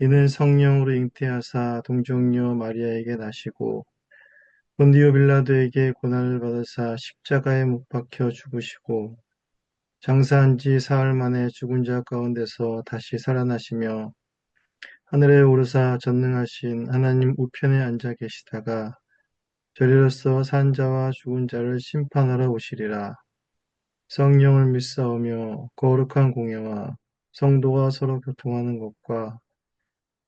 이는 성령으로 잉태하사 동정녀 마리아에게 나시고 본디오 빌라도에게 고난을 받으사 십자가에 못 박혀 죽으시고 장사한 지 사흘 만에 죽은 자 가운데서 다시 살아나시며 하늘에 오르사 전능하신 하나님 우편에 앉아 계시다가 저리로서 산 자와 죽은 자를 심판하러 오시리라. 성령을 믿사오며 거룩한 공예와 성도가 서로 교통하는 것과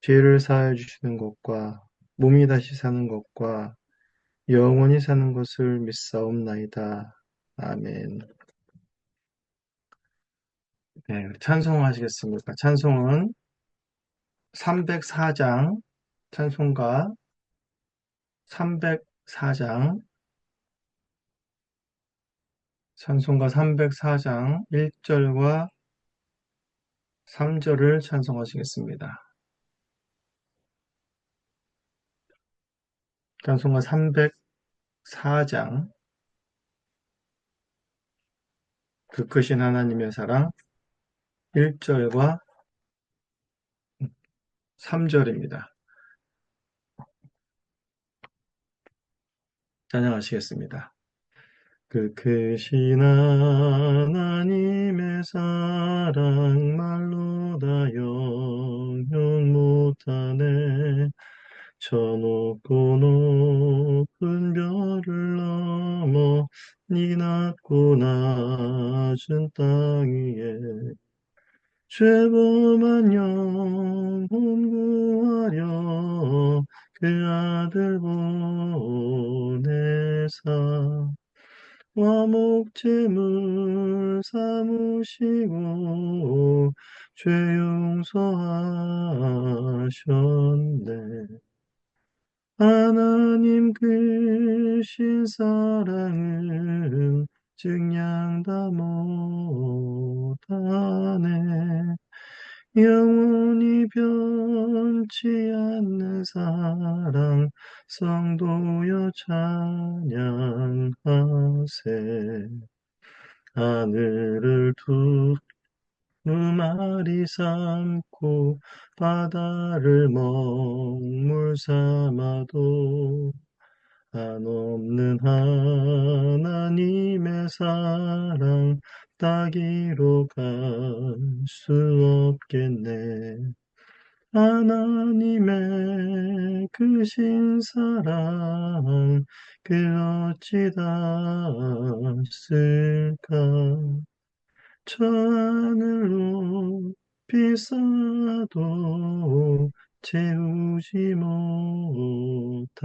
죄를 사하여 주시는 것과 몸이 다시 사는 것과 영원히 사는 것을 믿사옵나이다. 아멘. 네, 우리 찬송하시겠습니까? 찬송은 304장, 찬송가 304장, 찬송가 304장 1절과 3절을 찬송하시겠습니다. 찬송가 304장, 그 크신 하나님의 사랑 1절과 3절입니다. 찬양하시겠습니다. 그 크신 하나님의 사랑 말로 다 영영 못하네. 저 높고 높은 별을 넘어 니 낮고 낮은 땅 위에 죄범한 영혼 구하려 그 아들 보내사 화목제물 삼으시고 죄 용서하셨네. 하나님 크신 사랑은 증량 다 못하네. 영원히 변치 않는 사랑 성도여 찬양하세. 하늘을 두루마리 삼고 바다를 먹물 삼아도 한없는 하나님의 사랑 따기로 갈 수 없겠네. 하나님의 크신 사랑 그 어찌 닿았을까. 저 하늘로 비싸도 채우지 못하리.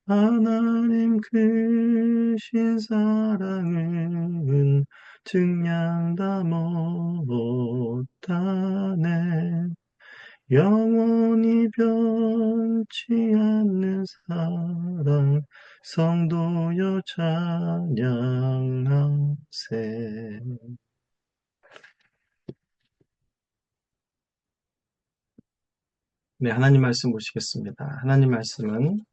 하나님 크신 사랑은 증량 다 못하네. 영원히 변치 않는 사랑 성도여 찬양하세. 네, 하나님 말씀 보시겠습니다. 하나님 말씀은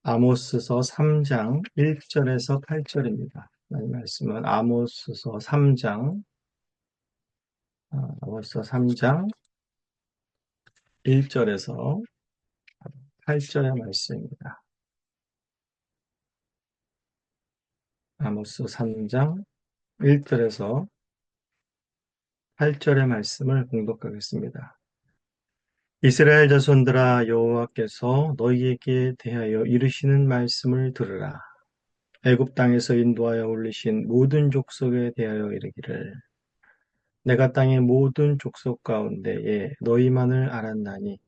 아모스서 3장 1절에서 8절입니다. 하나님 말씀은 아모스서 3장 1절에서 8절의 말씀입니다. 아모스 3장 1절에서 8절의 말씀을 공독하겠습니다. 이스라엘 자손들아, 여호와께서 너희에게 대하여 이르시는 말씀을 들으라. 애굽 땅에서 인도하여 올리신 모든 족속에 대하여 이르기를, 내가 땅의 모든 족속 가운데에 너희만을 알았나니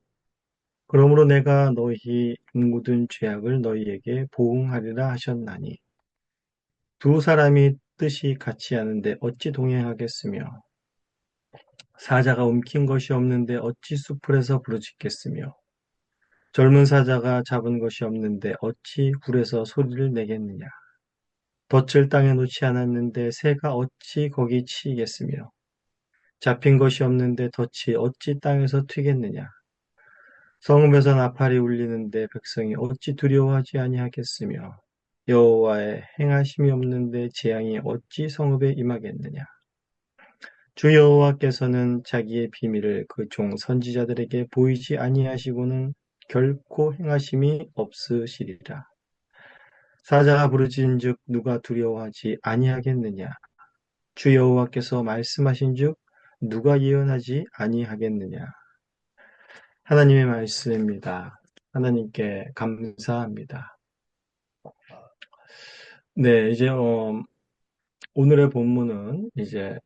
그러므로 내가 너희 모든 죄악을 너희에게 보응하리라 하셨나니, 두 사람이 뜻이 같이 하는데 어찌 동행하겠으며, 사자가 움킨 것이 없는데 어찌 수풀에서 부르짖겠으며, 젊은 사자가 잡은 것이 없는데 어찌 굴에서 소리를 내겠느냐. 덫을 땅에 놓지 않았는데 새가 어찌 거기 치이겠으며, 잡힌 것이 없는데 덫이 어찌 땅에서 튀겠느냐. 성읍에서 나팔이 울리는데 백성이 어찌 두려워하지 아니하겠으며, 여호와의 행하심이 없는데 재앙이 어찌 성읍에 임하겠느냐. 주 여호와께서는 자기의 비밀을 그 종 선지자들에게 보이지 아니하시고는 결코 행하심이 없으시리라. 사자가 부르짖은즉 누가 두려워하지 아니하겠느냐? 주 여호와께서 말씀하신즉 누가 예언하지 아니하겠느냐? 하나님의 말씀입니다. 하나님께 감사합니다. 네, 이제 오늘의 본문은 이제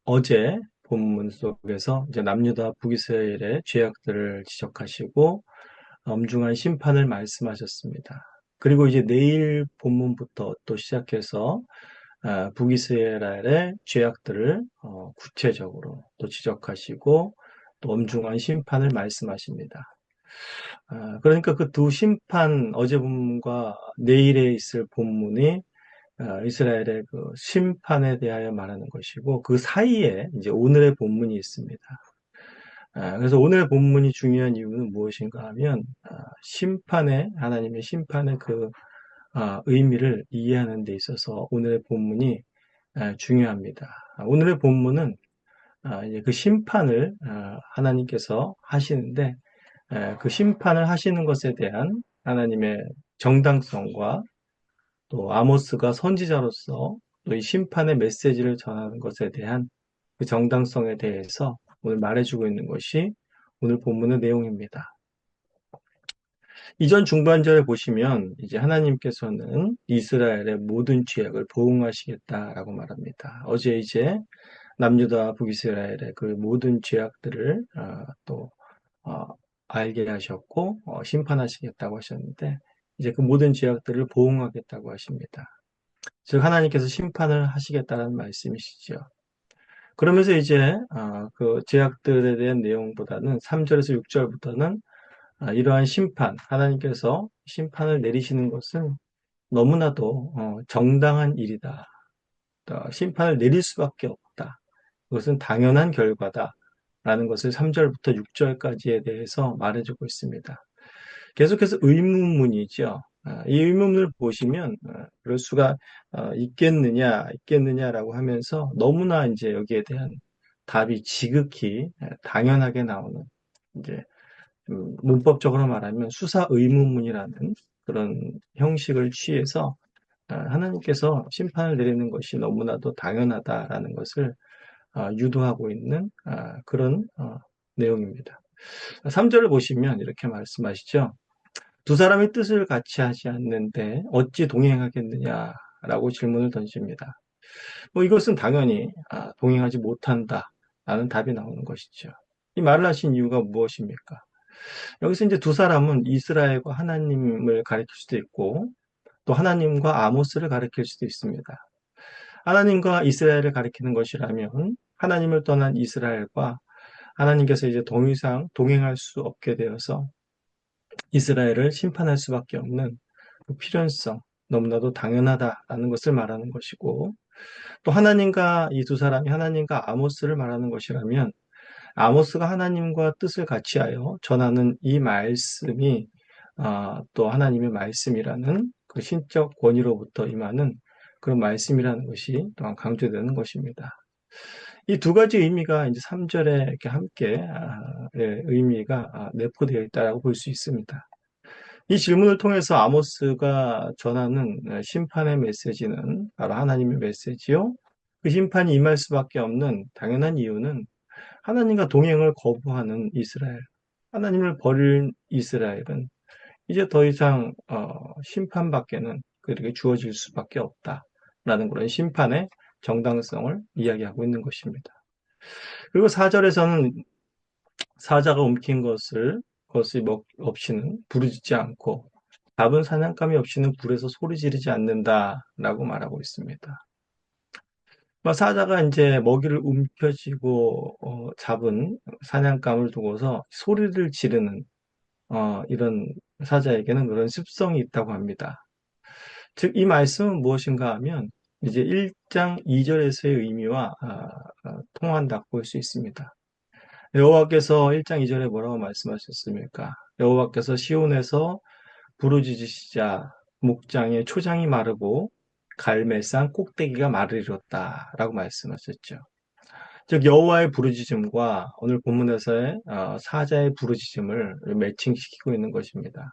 어제 본문 속에서 이제 남유다 북이스라엘의 죄악들을 지적하시고 엄중한 심판을 말씀하셨습니다. 그리고 이제 내일 본문부터 또 시작해서 북이스라엘의 죄악들을 구체적으로 또 지적하시고 또 엄중한 심판을 말씀하십니다. 그러니까 그 두 심판, 어제 본문과 내일에 있을 본문이 이스라엘의 그 심판에 대하여 말하는 것이고 그 사이에 이제 오늘의 본문이 있습니다. 그래서 오늘의 본문이 중요한 이유는 무엇인가 하면 하나님의 심판의 그 의미를 이해하는 데 있어서 오늘의 본문이 중요합니다. 오늘의 본문은 이제 그 심판을 하나님께서 하시는데 그 심판을 하시는 것에 대한 하나님의 정당성과 또 아모스가 선지자로서 또 이 심판의 메시지를 전하는 것에 대한 그 정당성에 대해서 오늘 말해주고 있는 것이 오늘 본문의 내용입니다. 이전 중반절에 보시면 이제 하나님께서는 이스라엘의 모든 죄악을 보응하시겠다라고 말합니다. 어제 이제 남유다 북이스라엘의 그 모든 죄악들을 또 어, 알게 하셨고 심판하시겠다고 하셨는데 이제 그 모든 죄악들을 보응하겠다고 하십니다. 즉 하나님께서 심판을 하시겠다는 말씀이시죠. 그러면서 이제 그 죄악들에 대한 내용보다는 3절에서 6절부터는 이러한 심판, 하나님께서 심판을 내리시는 것은 너무나도 정당한 일이다. 심판을 내릴 수밖에 없다. 그것은 당연한 결과다. 라는 것을 3절부터 6절까지에 대해서 말해주고 있습니다. 계속해서 의문문이죠. 이 의문문을 보시면 그럴 수가 있겠느냐라고 하면서 너무나 이제 여기에 대한 답이 지극히 당연하게 나오는 이제 문법적으로 말하면 수사 의문문이라는 그런 형식을 취해서 하나님께서 심판을 내리는 것이 너무나도 당연하다라는 것을 유도하고 있는 그런 내용입니다. 3절을 보시면 이렇게 말씀하시죠. 두 사람의 뜻을 같이 하지 않는데 어찌 동행하겠느냐라고 질문을 던집니다. 이것은 당연히 동행하지 못한다라는 답이 나오는 것이죠. 이 말을 하신 이유가 무엇입니까? 여기서 이제 두 사람은 이스라엘과 하나님을 가리킬 수도 있고 또 하나님과 아모스를 가리킬 수도 있습니다. 하나님과 이스라엘을 가리키는 것이라면 하나님을 떠난 이스라엘과 하나님께서 이제 더 이상 동행할 수 없게 되어서 이스라엘을 심판할 수밖에 없는 그 필연성, 너무나도 당연하다라는 것을 말하는 것이고 또 하나님과 이 두 사람이 하나님과 아모스를 말하는 것이라면 아모스가 하나님과 뜻을 같이하여 전하는 이 말씀이 또 하나님의 말씀이라는 그 신적 권위로부터 임하는 그런 말씀이라는 것이 또한 강조되는 것입니다. 이 두 가지 의미가 이제 3절에 이렇게 함께 의미가 내포되어 있다고 볼 수 있습니다. 이 질문을 통해서 아모스가 전하는 심판의 메시지는 바로 하나님의 메시지요. 그 심판이 임할 수밖에 없는 당연한 이유는 하나님과 동행을 거부하는 이스라엘, 하나님을 버린 이스라엘은 이제 더 이상 심판밖에는 그렇게 주어질 수밖에 없다라는 그런 심판의 정당성을 이야기하고 있는 것입니다. 그리고 4절에서는 사자가 움킨 것이 없이는 부르짖지 않고 잡은 사냥감이 없이는 불에서 소리 지르지 않는다라고 말하고 있습니다. 사자가 이제 먹이를 움켜쥐고 잡은 사냥감을 두고서 소리를 지르는 이런 사자에게는 그런 습성이 있다고 합니다. 즉, 이 말씀은 무엇인가 하면 이제 1장 2절에서의 의미와 통한다고 볼 수 있습니다. 여호와께서 1장 2절에 뭐라고 말씀하셨습니까? 여호와께서 시온에서 부르짖으시자 목장의 초장이 마르고 갈멜산 꼭대기가 마르리로다 라고 말씀하셨죠. 즉 여호와의 부르짖음과 오늘 본문에서의 사자의 부르짖음을 매칭시키고 있는 것입니다.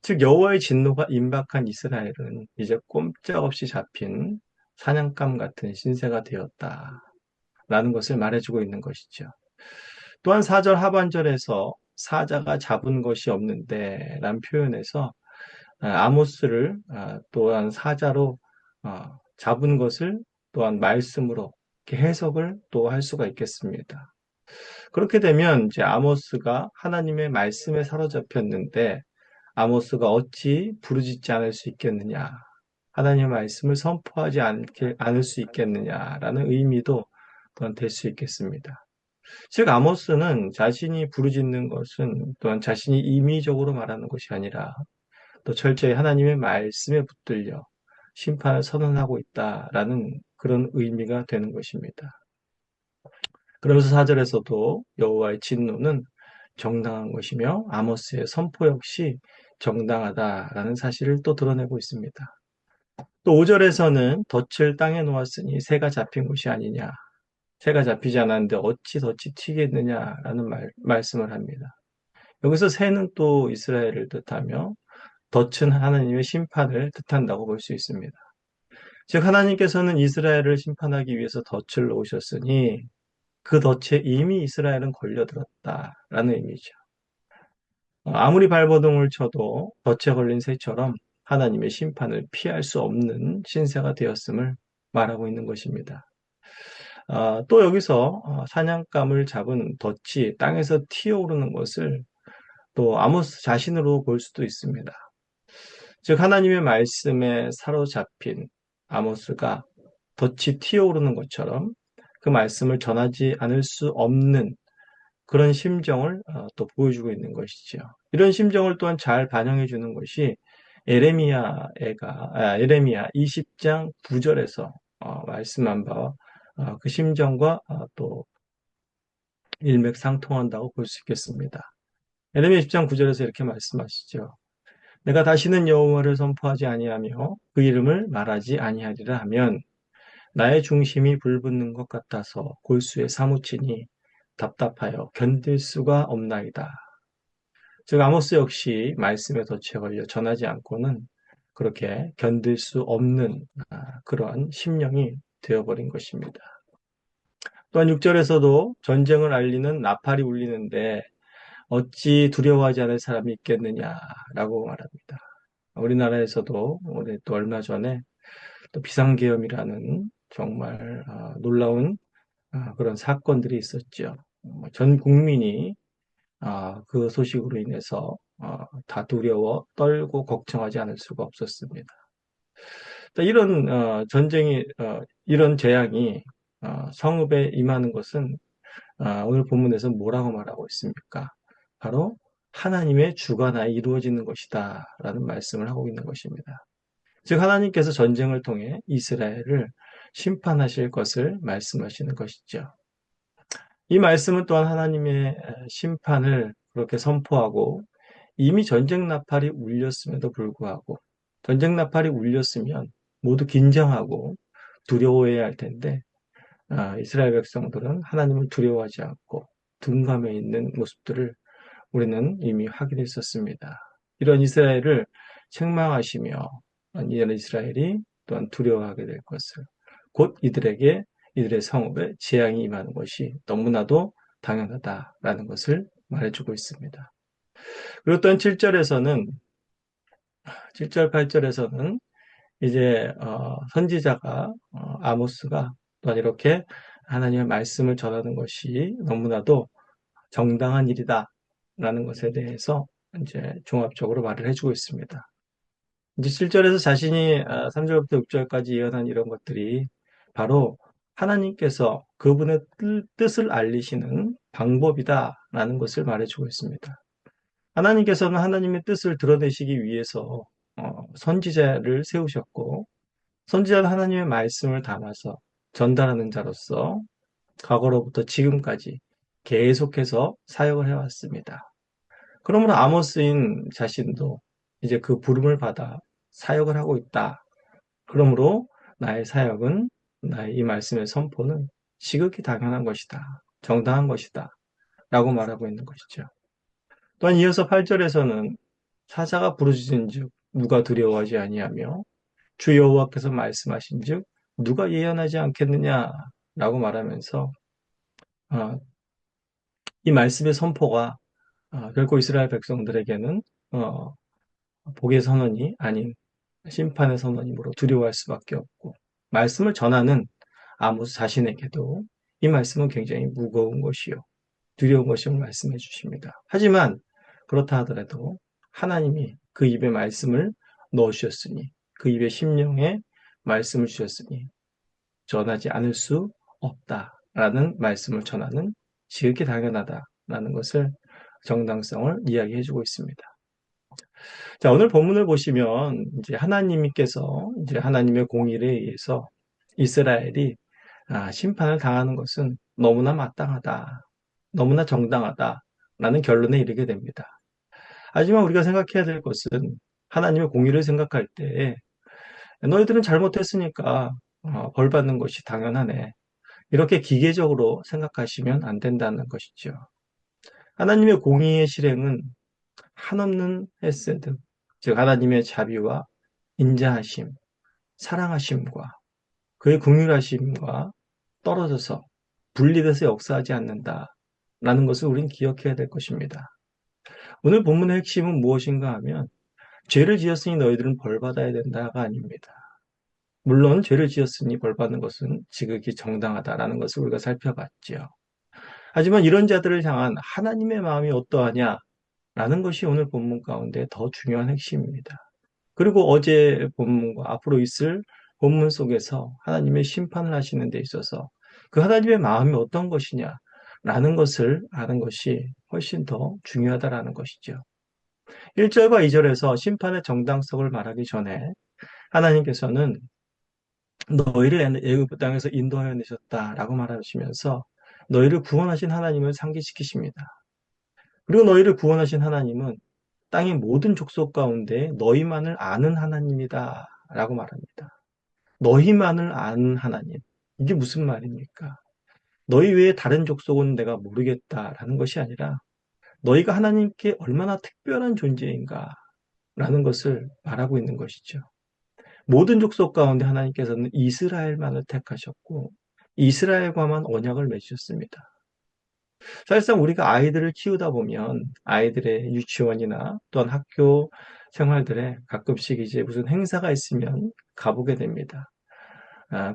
즉 여호와의 진노가 임박한 이스라엘은 이제 꼼짝없이 잡힌 사냥감 같은 신세가 되었다라는 것을 말해주고 있는 것이죠. 또한 4절 하반절에서 사자가 잡은 것이 없는데 라는 표현에서 아모스를 또한 사자로 잡은 것을 또한 말씀으로 이렇게 해석을 또 할 수가 있겠습니다. 그렇게 되면 이제 아모스가 하나님의 말씀에 사로잡혔는데 아모스가 어찌 부르짖지 않을 수 있겠느냐? 하나님의 말씀을 선포하지 않을 수 있겠느냐라는 의미도 또한 될 수 있겠습니다. 즉 아모스는 자신이 부르짖는 것은 또한 자신이 임의적으로 말하는 것이 아니라 또 철저히 하나님의 말씀에 붙들려 심판을 선언하고 있다라는 그런 의미가 되는 것입니다. 그러면서 4절에서도 여호와의 진노는 정당한 것이며 아모스의 선포 역시 정당하다라는 사실을 또 드러내고 있습니다. 또 5절에서는 덫을 땅에 놓았으니 새가 잡힌 것이 아니냐. 새가 잡히지 않았는데 어찌 덫이 튀겠느냐라는 말씀을 합니다. 여기서 새는 또 이스라엘을 뜻하며 덫은 하나님의 심판을 뜻한다고 볼 수 있습니다. 즉 하나님께서는 이스라엘을 심판하기 위해서 덫을 놓으셨으니 그 덫에 이미 이스라엘은 걸려들었다라는 의미죠. 아무리 발버둥을 쳐도 덫에 걸린 새처럼 하나님의 심판을 피할 수 없는 신세가 되었음을 말하고 있는 것입니다. 또 여기서 사냥감을 잡은 덫이 땅에서 튀어오르는 것을 또 아모스 자신으로 볼 수도 있습니다. 즉 하나님의 말씀에 사로잡힌 아모스가 덫이 튀어오르는 것처럼 그 말씀을 전하지 않을 수 없는 그런 심정을 또 보여주고 있는 것이죠. 이런 심정을 또한 잘 반영해 주는 것이 에레미야 20장 9절에서 말씀한 바와 그 심정과 또 일맥상통한다고 볼 수 있겠습니다. 에레미야 10장 9절에서 이렇게 말씀하시죠. 내가 다시는 여호와를 선포하지 아니하며 그 이름을 말하지 아니하리라 하면 나의 중심이 불붙는 것 같아서 골수에 사무치니 답답하여 견딜 수가 없나이다. 즉 아모스 역시 말씀에 덫에 걸려 전하지 않고는 그렇게 견딜 수 없는 그러한 심령이 되어버린 것입니다. 또한 6절에서도 전쟁을 알리는 나팔이 울리는데 어찌 두려워하지 않을 사람이 있겠느냐라고 말합니다. 우리나라에서도 우리 또 얼마 전에 또 비상계엄이라는 정말 놀라운 그런 사건들이 있었죠. 전 국민이 그 소식으로 인해서 다 두려워 떨고 걱정하지 않을 수가 없었습니다. 이런 전쟁이 이런 재앙이 성읍에 임하는 것은 오늘 본문에서 뭐라고 말하고 있습니까? 바로 하나님의 주관하에 이루어지는 것이다 라는 말씀을 하고 있는 것입니다. 즉 하나님께서 전쟁을 통해 이스라엘을 심판하실 것을 말씀하시는 것이죠. 이 말씀은 또한 하나님의 심판을 그렇게 선포하고 이미 전쟁 나팔이 울렸음에도 불구하고 전쟁 나팔이 울렸으면 모두 긴장하고 두려워해야 할 텐데 이스라엘 백성들은 하나님을 두려워하지 않고 둔감해 있는 모습들을 우리는 이미 확인했었습니다. 이런 이스라엘을 책망하시며 이런 이스라엘이 또한 두려워하게 될 것을 곧 이들의 성읍에 재앙이 임하는 것이 너무나도 당연하다라는 것을 말해주고 있습니다. 그리고 또한 7절, 8절에서는 이제 선지자가 아모스가 또한 이렇게 하나님의 말씀을 전하는 것이 너무나도 정당한 일이다라는 것에 대해서 이제 종합적으로 말을 해주고 있습니다. 이제 7절에서 자신이 3절부터 6절까지 예언한 이런 것들이 바로 하나님께서 그분의 뜻을 알리시는 방법이다라는 것을 말해주고 있습니다. 하나님께서는 하나님의 뜻을 드러내시기 위해서 선지자를 세우셨고 선지자는 하나님의 말씀을 담아서 전달하는 자로서 과거로부터 지금까지 계속해서 사역을 해왔습니다. 그러므로 아모스인 자신도 이제 그 부름을 받아 사역을 하고 있다. 그러므로 나의 사역은 나의 이 말씀의 선포는 지극히 당연한 것이다. 정당한 것이다. 라고 말하고 있는 것이죠. 또한 이어서 8절에서는 사자가 부르짖은즉 누가 두려워하지 아니하며 주 여호와께서 말씀하신즉 누가 예언하지 않겠느냐라고 말하면서 어, 이 말씀의 선포가 결코 이스라엘 백성들에게는 어, 복의 선언이 아닌 심판의 선언이므로 두려워할 수밖에 없고 말씀을 전하는 아모스 자신에게도 이 말씀은 굉장히 무거운 것이요 두려운 것임을 말씀해 주십니다. 하지만 그렇다 하더라도 하나님이 그 입에 말씀을 넣으셨으니 그 입에 심령에 말씀을 주셨으니 전하지 않을 수 없다라는 말씀을 전하는 지극히 당연하다라는 것을 정당성을 이야기해 주고 있습니다. 자, 오늘 본문을 보시면 이제 하나님께서 이제 하나님의 공의에 의해서 이스라엘이 심판을 당하는 것은 너무나 마땅하다, 너무나 정당하다라는 결론에 이르게 됩니다. 하지만 우리가 생각해야 될 것은 하나님의 공의를 생각할 때 너희들은 잘못했으니까 벌 받는 것이 당연하네. 이렇게 기계적으로 생각하시면 안 된다는 것이죠. 하나님의 공의의 실행은 한없는 헤세드, 즉 하나님의 자비와 인자하심, 사랑하심과 그의 긍휼하심과 떨어져서 분리돼서 역사하지 않는다라는 것을 우리는 기억해야 될 것입니다. 오늘 본문의 핵심은 무엇인가 하면 죄를 지었으니 너희들은 벌받아야 된다가 아닙니다. 물론 죄를 지었으니 벌받는 것은 지극히 정당하다라는 것을 우리가 살펴봤지요. 하지만 이런 자들을 향한 하나님의 마음이 어떠하냐라는 것이 오늘 본문 가운데 더 중요한 핵심입니다. 그리고 어제 본문과 앞으로 있을 본문 속에서 하나님의 심판을 하시는 데 있어서 그 하나님의 마음이 어떤 것이냐라는 것을 아는 것이 훨씬 더 중요하다라는 것이죠. 1절과 2절에서 심판의 정당성을 말하기 전에 하나님께서는 너희를 애굽 땅에서 인도하여 내셨다라고 말하시면서 너희를 구원하신 하나님을 상기시키십니다. 그리고 너희를 구원하신 하나님은 땅의 모든 족속 가운데 너희만을 아는 하나님이다 라고 말합니다. 너희만을 아는 하나님. 이게 무슨 말입니까? 너희 외에 다른 족속은 내가 모르겠다라는 것이 아니라 너희가 하나님께 얼마나 특별한 존재인가 라는 것을 말하고 있는 것이죠. 모든 족속 가운데 하나님께서는 이스라엘만을 택하셨고 이스라엘과만 언약을 맺으셨습니다. 사실상 우리가 아이들을 키우다 보면 아이들의 유치원이나 또한 학교 생활들에 가끔씩 이제 무슨 행사가 있으면 가보게 됩니다.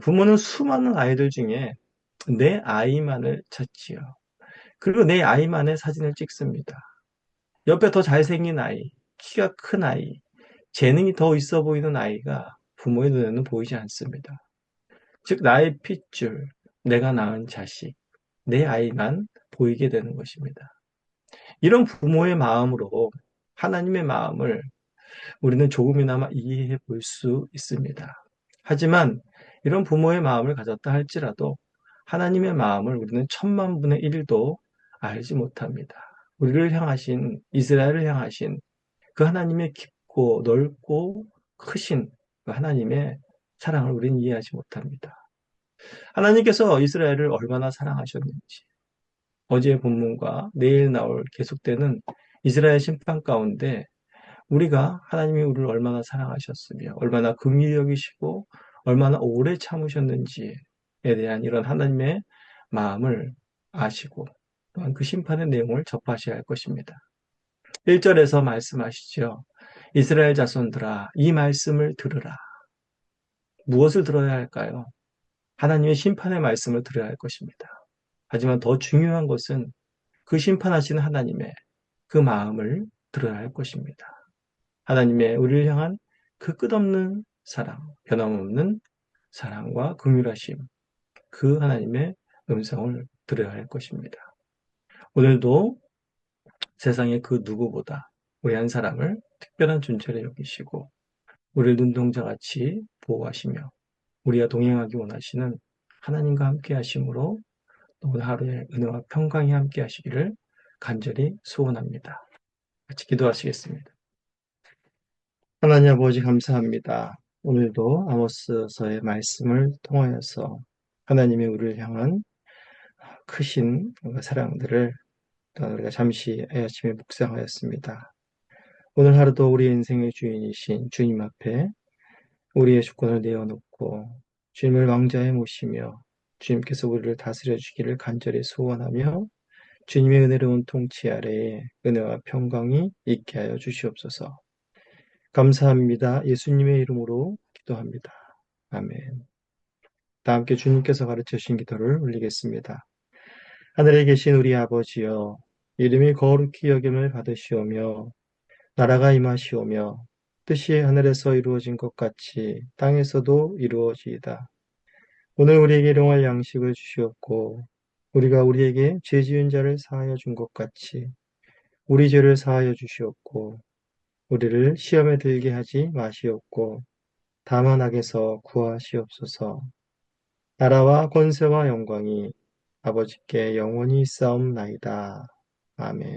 부모는 수많은 아이들 중에 내 아이만을 찾지요. 그리고 내 아이만의 사진을 찍습니다. 옆에 더 잘생긴 아이, 키가 큰 아이, 재능이 더 있어 보이는 아이가 부모의 눈에는 보이지 않습니다. 즉, 나의 핏줄, 내가 낳은 자식, 내 아이만 보이게 되는 것입니다. 이런 부모의 마음으로 하나님의 마음을 우리는 조금이나마 이해해 볼 수 있습니다. 하지만 이런 부모의 마음을 가졌다 할지라도 하나님의 마음을 우리는 천만 분의 일도 알지 못합니다. 우리를 향하신, 이스라엘을 향하신 그 하나님의 깊고 넓고 크신 그 하나님의 사랑을 우리는 이해하지 못합니다. 하나님께서 이스라엘을 얼마나 사랑하셨는지, 어제의 본문과 내일 나올 계속되는 이스라엘 심판 가운데 우리가 하나님이 우리를 얼마나 사랑하셨으며 얼마나 긍휼히 여기시고 얼마나 오래 참으셨는지에 대한 이런 하나님의 마음을 아시고 또한 그 심판의 내용을 접하셔야 할 것입니다. 1절에서 말씀하시죠. 이스라엘 자손들아 이 말씀을 들으라. 무엇을 들어야 할까요? 하나님의 심판의 말씀을 들어야 할 것입니다. 하지만 더 중요한 것은 그 심판하시는 하나님의 그 마음을 들어야 할 것입니다. 하나님의 우리를 향한 그 끝없는 사랑, 변함없는 사랑과 긍휼하심, 그 하나님의 음성을 들어야 할 것입니다. 오늘도 세상의 그 누구보다 우리 한 사람을 특별한 존재로 여기시고 우리를 눈동자같이 보호하시며 우리가 동행하기 원하시는 하나님과 함께 하심으로 오늘 하루의 은혜와 평강이 함께 하시기를 간절히 소원합니다. 같이 기도하시겠습니다. 하나님 아버지 감사합니다. 오늘도 아모스서의 말씀을 통하여서 하나님의 우리를 향한 크신 사랑들을 우리가 잠시 아침에 묵상하였습니다. 오늘 하루도 우리 인생의 주인이신 주님 앞에 우리의 주권을 내어놓고 주님을 왕좌에 모시며 주님께서 우리를 다스려 주기를 간절히 소원하며 주님의 은혜로운 통치 아래에 은혜와 평강이 있게 하여 주시옵소서. 감사합니다. 예수님의 이름으로 기도합니다. 아멘. 다 함께 주님께서 가르쳐 주신 기도를 올리겠습니다. 하늘에 계신 우리 아버지여, 이름이 거룩히 여김을 받으시오며 나라가 임하시오며 뜻이 하늘에서 이루어진 것 같이 땅에서도 이루어지이다. 오늘 우리에게 일용할 양식을 주시옵고 우리가 우리에게 죄 지은 자를 사하여 준 것 같이 우리 죄를 사하여 주시옵고 우리를 시험에 들게 하지 마시옵고 다만 악에서 구하시옵소서. 나라와 권세와 영광이 아버지께 영원히 있사옵나이다. 아멘.